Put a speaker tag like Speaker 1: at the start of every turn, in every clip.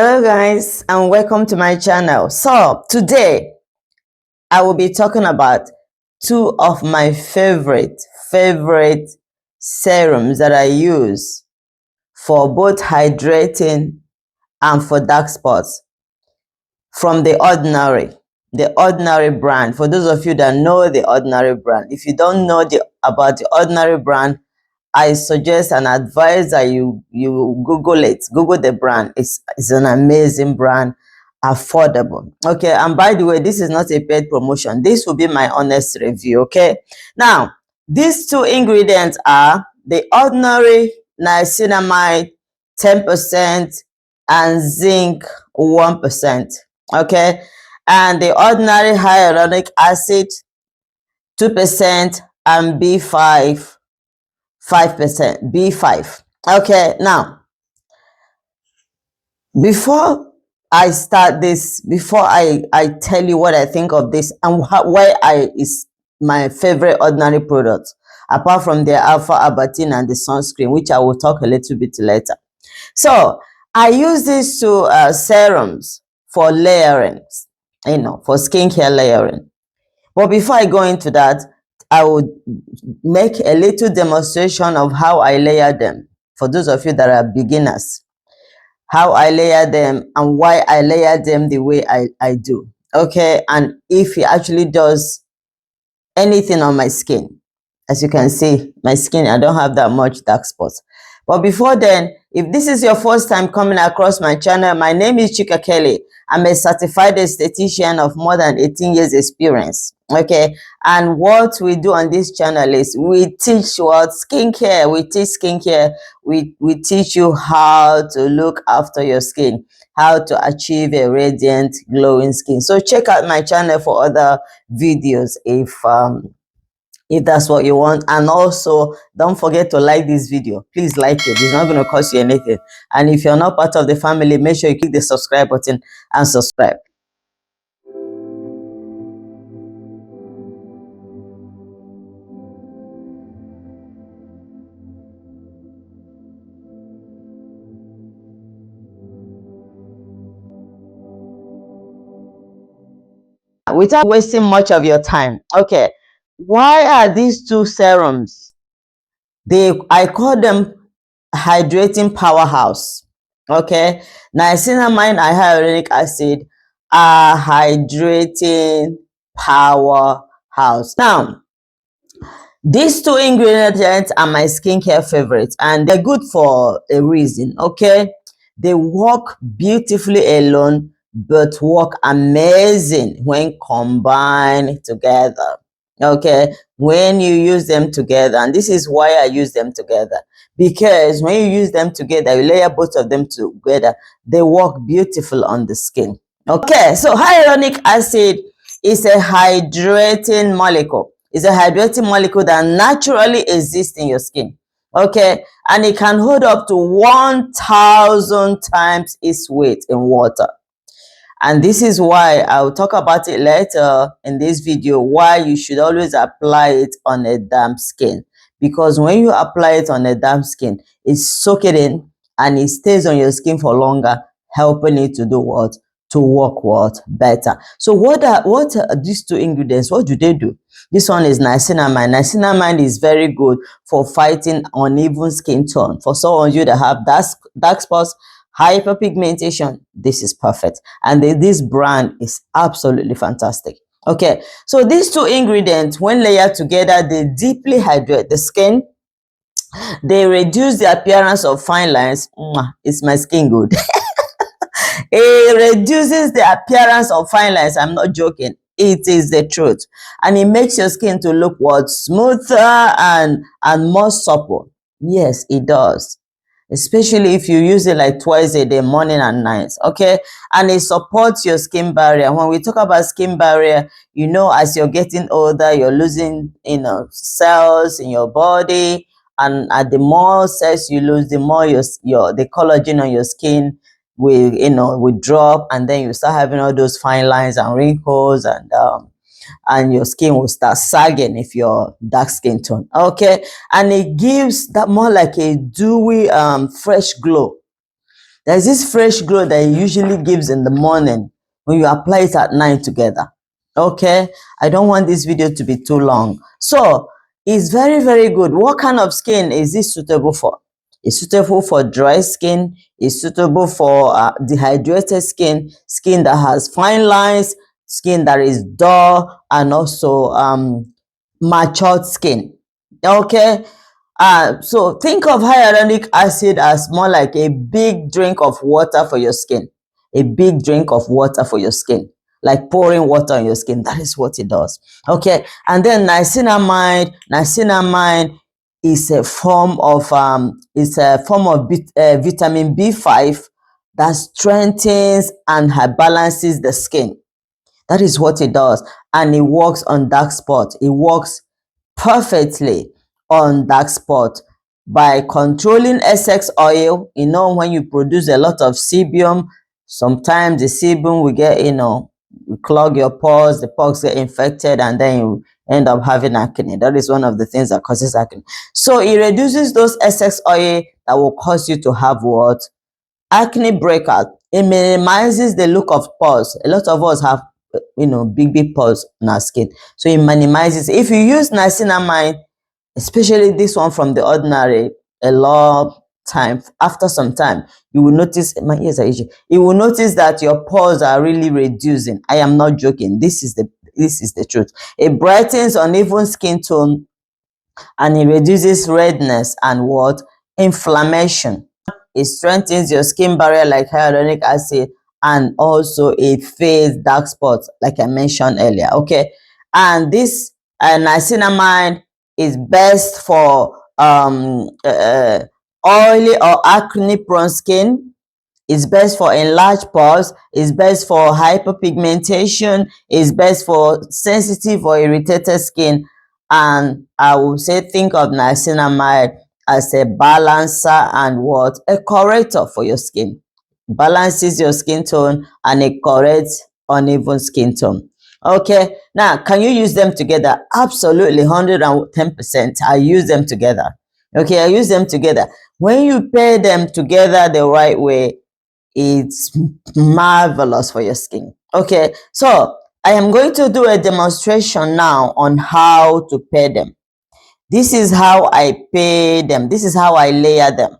Speaker 1: Hello guys, and welcome to my channel. So today I will be talking about two of my favorite serums that I use for both hydrating and for dark spots from the ordinary brand. For those of you that know the ordinary brand, if you don't know about the ordinary brand, I suggest and advise that you Google it. Google the brand. It's an amazing brand, affordable. Okay, and by the way, this is not a paid promotion. This will be my honest review. Okay, now these two ingredients are the ordinary niacinamide 10% and zinc 1%. Okay, and the ordinary hyaluronic acid 2% and B5 5%, B5. Okay, now before I start this, before I tell you what I think of this and why is my favorite ordinary product, apart from the alpha arbutin and the sunscreen, which I will talk a little bit later. So I use these two serums for layering, for skincare layering. But before I go into that, I would make a little demonstration of how I layer them. For those of you that are beginners, how I layer them and why I layer them the way I do. Okay, and if it actually does anything on my skin. As you can see, my skin, I don't have that much dark spots. But before then, if this is your first time coming across my channel, my name is Chika Kelly. I'm a certified esthetician of more than 18 years experience. Okay, and what we do on this channel is we teach what skincare. We teach skincare. We teach you how to look after your skin, how to achieve a radiant, glowing skin. So check out my channel for other videos if that's what you want. And also don't forget to like this video. Please like it. It's not going to cost you anything. And if you're not part of the family, make sure you click the subscribe button and subscribe. Without wasting much of your time, okay, why are these two serums, I call them hydrating powerhouse? Okay, niacinamide and hyaluronic acid are hydrating powerhouse. Now these two ingredients are my skincare favorites, and they're good for a reason. Okay, they work beautifully alone, but work amazing when combined together. Okay, when you use them together, and this is why I use them together, because when you use them together, you layer both of them together, they work beautiful on the skin. Okay, so hyaluronic acid is a hydrating molecule. It's a hydrating molecule that naturally exists in your skin. Okay, and it can hold up to 1,000 times its weight in water. And this is why I'll talk about it later in this video, why you should always apply it on a damp skin. Because when you apply it on a damp skin, it soaks it in and it stays on your skin for longer, helping it to do what? To work what? Better. So what are these two ingredients? What do they do? This one is niacinamide. Niacinamide is very good for fighting uneven skin tone. For some of you that have dark spots, hyperpigmentation, this is perfect. And this brand is absolutely fantastic. Okay, so these two ingredients, when layered together, they deeply hydrate the skin. They reduce the appearance of fine lines. Is my skin good? It reduces the appearance of fine lines. I'm not joking. It is the truth. And it makes your skin to look what? Smoother and more supple. Yes, it does. Especially if you use it like twice a day, morning and night. Okay, and it supports your skin barrier. When we talk about skin barrier, as you're getting older, you're losing cells in your body, and the more cells you lose, the more the collagen on your skin will drop, and then you start having all those fine lines and wrinkles, and your skin will start sagging if you're dark skin tone. Okay, and it gives that more like a dewy fresh glow. There's this fresh glow that it usually gives in the morning when you apply it at night together. Okay, I don't want this video to be too long. So it's very, very good. What kind of skin is this suitable for? It's suitable for dry skin. It's suitable for dehydrated skin, skin that has fine lines, skin that is dull, and also matured skin. Okay, so think of hyaluronic acid as more like a big drink of water for your skin. A big drink of water for your skin, like pouring water on your skin. That is what it does. Okay, and then niacinamide. Niacinamide is a form of vitamin B5 that strengthens and balances the skin. That is what it does, and it works on dark spots. It works perfectly on dark spot by controlling excess oil. You know, when you produce a lot of sebum, sometimes the sebum will get, will clog your pores, the pores get infected, and then you end up having acne. That is one of the things that causes acne. So it reduces those excess oil that will cause you to have what? Acne breakout. It minimizes the look of pores. A lot of us have big pores on our skin, so it minimizes. If you use niacinamide, especially this one from The Ordinary, a long time, after some time, you will notice, my ears are itchy, you will notice that your pores are really reducing. I am not joking. This is the truth. It brightens uneven skin tone, and it reduces redness and what? Inflammation. It strengthens your skin barrier like hyaluronic acid, and also it fades dark spots like I mentioned earlier. Okay, and this niacinamide is best for oily or acne prone skin. It's best for enlarged pores. It's best for hyperpigmentation. It's best for sensitive or irritated skin. And I would say think of niacinamide as a balancer and what? A corrector for your skin. Balances your skin tone and it corrects uneven skin tone. Okay, now can you use them together? Absolutely, 110%. I use them together. Okay, I use them together. When you pair them together the right way, it's marvelous for your skin. Okay, so I am going to do a demonstration now on how to pair them. This is how I pair them. This is how I layer them.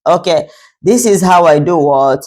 Speaker 1: Okay, this is how I do what?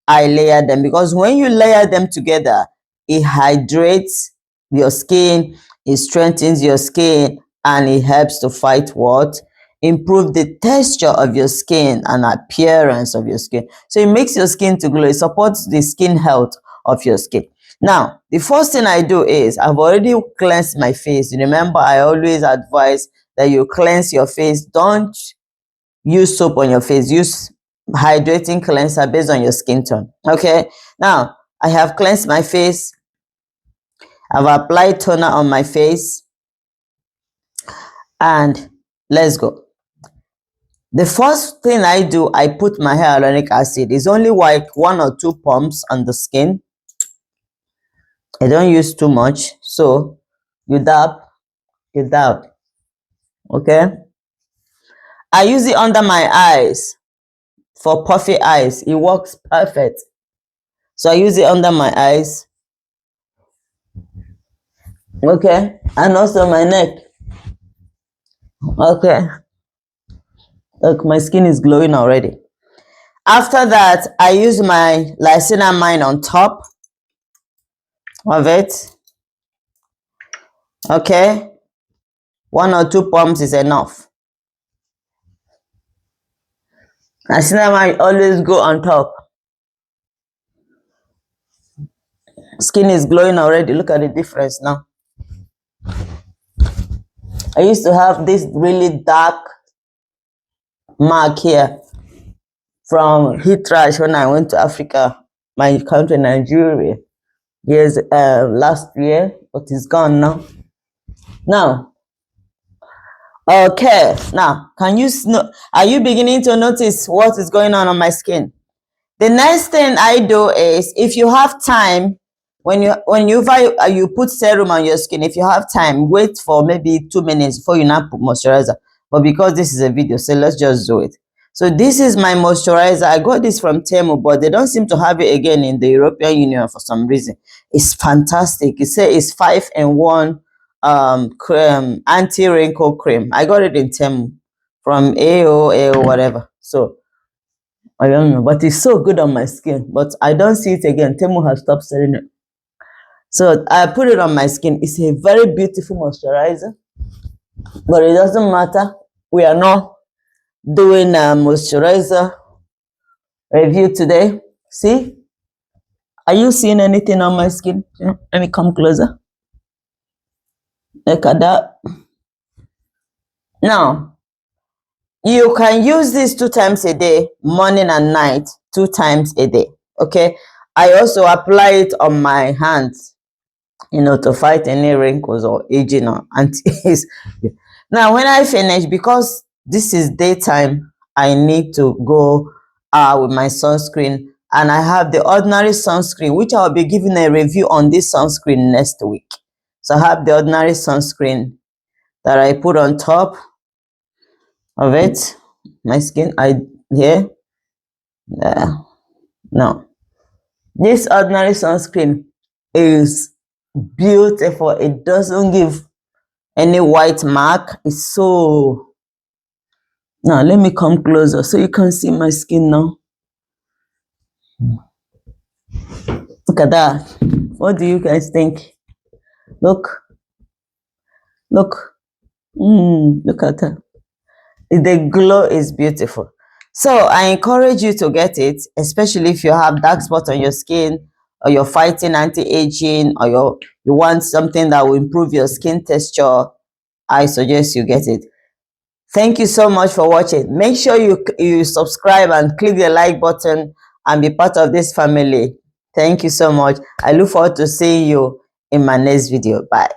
Speaker 1: I layer them, because when you layer them together, it hydrates your skin, it strengthens your skin, and it helps to fight what? Improve the texture of your skin and appearance of your skin. So it makes your skin to glow. It supports the skin health of your skin. Now, the first thing I do is I've already cleansed my face. Remember, I always advise that you cleanse your face. Don't use soap on your face. Use hydrating cleanser based on your skin tone. Okay, now I have cleansed my face. I've applied toner on my face, and let's go. The first thing I do, I put my hyaluronic acid. It's only like 1 or 2 pumps on the skin. I don't use too much, so you dab. Okay, I use it under my eyes for puffy eyes. It works perfect. So I use it under my eyes. Okay, and also my neck. Okay, look, my skin is glowing already. After that, I use my niacinamide on top of it. Okay, 1 or 2 pumps is enough. Niacinamide always go on top. Skin is glowing already. Look at the difference now. I used to have this really dark mark here from heat rash when I went to Africa, my country, Nigeria, last year, but it's gone now. Okay, now are you beginning to notice what is going on my skin? The next thing I do is, if you have time, when you put serum on your skin, if you have time, wait for maybe 2 minutes before you now put moisturizer. But because this is a video, so let's just do it. So this is my moisturizer. I got this from Temu, but they don't seem to have it again in the European Union for some reason. It's fantastic. It says it's 5-in-1 cream, anti-wrinkle cream. I got it in Temu from AO whatever. So I don't know, but it's so good on my skin. But I don't see it again. Temu has stopped selling it. So I put it on my skin. It's a very beautiful moisturizer, but it doesn't matter. We are not doing a moisturizer review today. See, are you seeing anything on my skin? Let me come closer. Look at that. Now, you can use this 2 times a day, morning and night, 2 times a day. Okay. I also apply it on my hands, you know, to fight any wrinkles or aging or anti-age. Now, when I finish, because this is daytime, I need to go with my sunscreen, and I have the ordinary sunscreen, which I'll be giving a review on this sunscreen next week. So I have the ordinary sunscreen that I put on top of it, my skin. Here, no, this ordinary sunscreen is beautiful. It doesn't give any white mark. It's so, now let me come closer so you can see my skin now. Look at that. What do you guys think? Look look at that. The glow is beautiful. So I encourage you to get it, especially if you have dark spots on your skin, or you're fighting anti-aging, or you want something that will improve your skin texture. I suggest you get it. Thank you so much for watching. Make sure you subscribe and click the like button and be part of this family. Thank you so much. I look forward to seeing you in my next video. Bye.